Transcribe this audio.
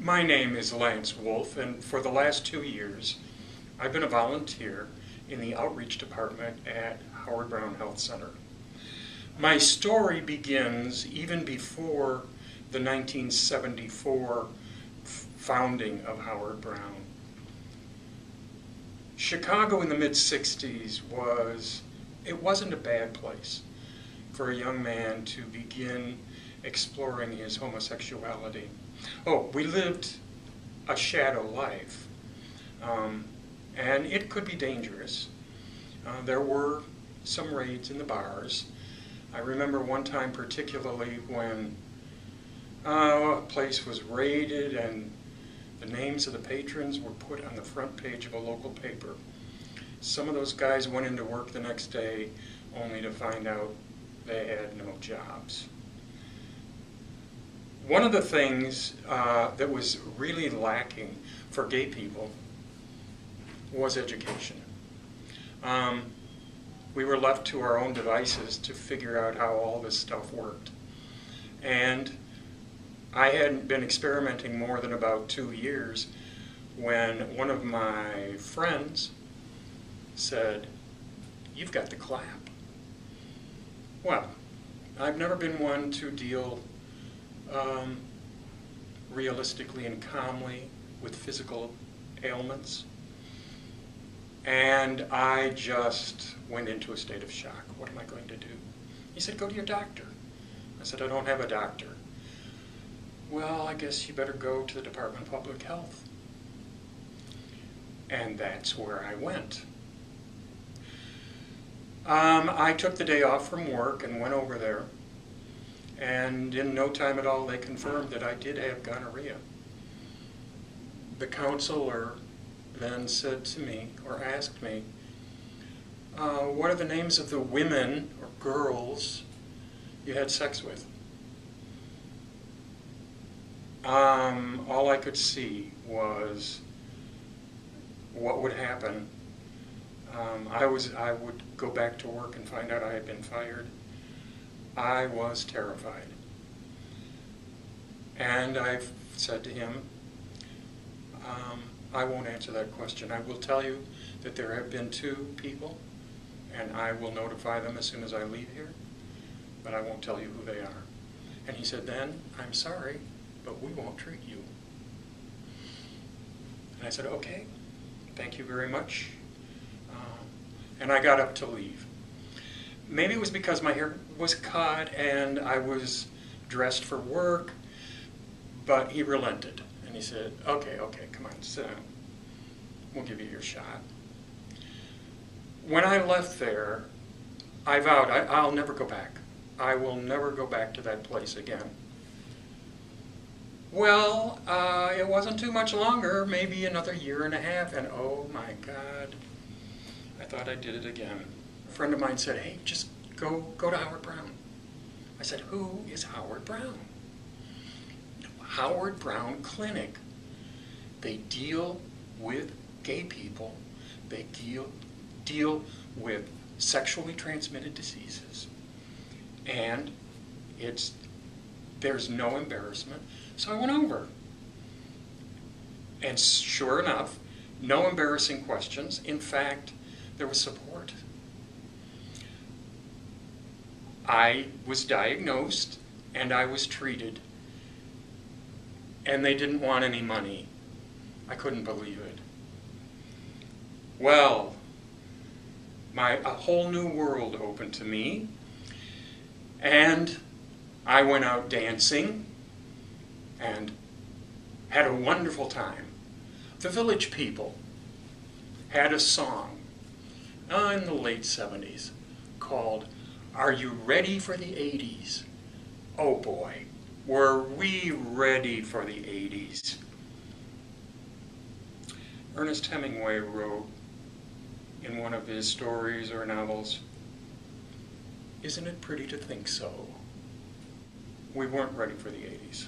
My name is Lance Wolf, and for the last 2 years, I've been a volunteer in the outreach department at Howard Brown Health Center. My story begins even before the 1974 founding of Howard Brown. Chicago in the mid-60s wasn't a bad place for a young man to begin exploring his homosexuality. Oh, we lived a shadow life, and it could be dangerous. There were some raids in the bars. I remember one time particularly when a place was raided and the names of the patrons were put on the front page of a local paper. Some of those guys went into work the next day only to find out they had no jobs. One of the things that was really lacking for gay people was education. We were left to our own devices to figure out how all this stuff worked. And I hadn't been experimenting more than about 2 years when one of my friends said, "You've got the clap." Well, I've never been one to deal realistically and calmly with physical ailments. And I just went into a state of shock. What am I going to do? He said, "Go to your doctor." I said, "I don't have a doctor." "Well, I guess you better go to the Department of Public Health." And that's where I went. I took the day off from work and went over there. And in no time at all, they confirmed that I did have gonorrhea. The counselor then said to me, or asked me, "What are the names of the women or girls you had sex with?" All I could see was what would happen. I would go back to work and find out I had been fired. I was terrified. And I said to him, I won't answer that question. I will tell you that there have been 2 people, and I will notify them as soon as I leave here, but I won't tell you who they are. And he said, "Then, I'm sorry, but we won't treat you." And I said, "Okay, thank you very much." And I got up to leave. Maybe it was because my hair was cut and I was dressed for work, but he relented. And he said, okay, come on, sit down. We'll give you your shot." When I left there, I vowed I'll never go back. I will never go back to that place again. Well, it wasn't too much longer, maybe another 1.5 years, and oh my God, I thought I did it again. A friend of mine said, "Hey, just go to Howard Brown." I said, "Who is Howard Brown?" Howard Brown Clinic. They deal with gay people. They deal with sexually transmitted diseases. And there's no embarrassment. So I went over. And sure enough, no embarrassing questions. In fact, there was support. I was diagnosed and I was treated, and they didn't want any money. I couldn't believe it. Well, a whole new world opened to me, and I went out dancing and had a wonderful time. The Village People had a song in the late 70s called "Are You Ready for the 80s? Oh boy, were we ready for the 80s. Ernest Hemingway wrote in one of his stories or novels, "Isn't it pretty to think so?" We weren't ready for the 80s.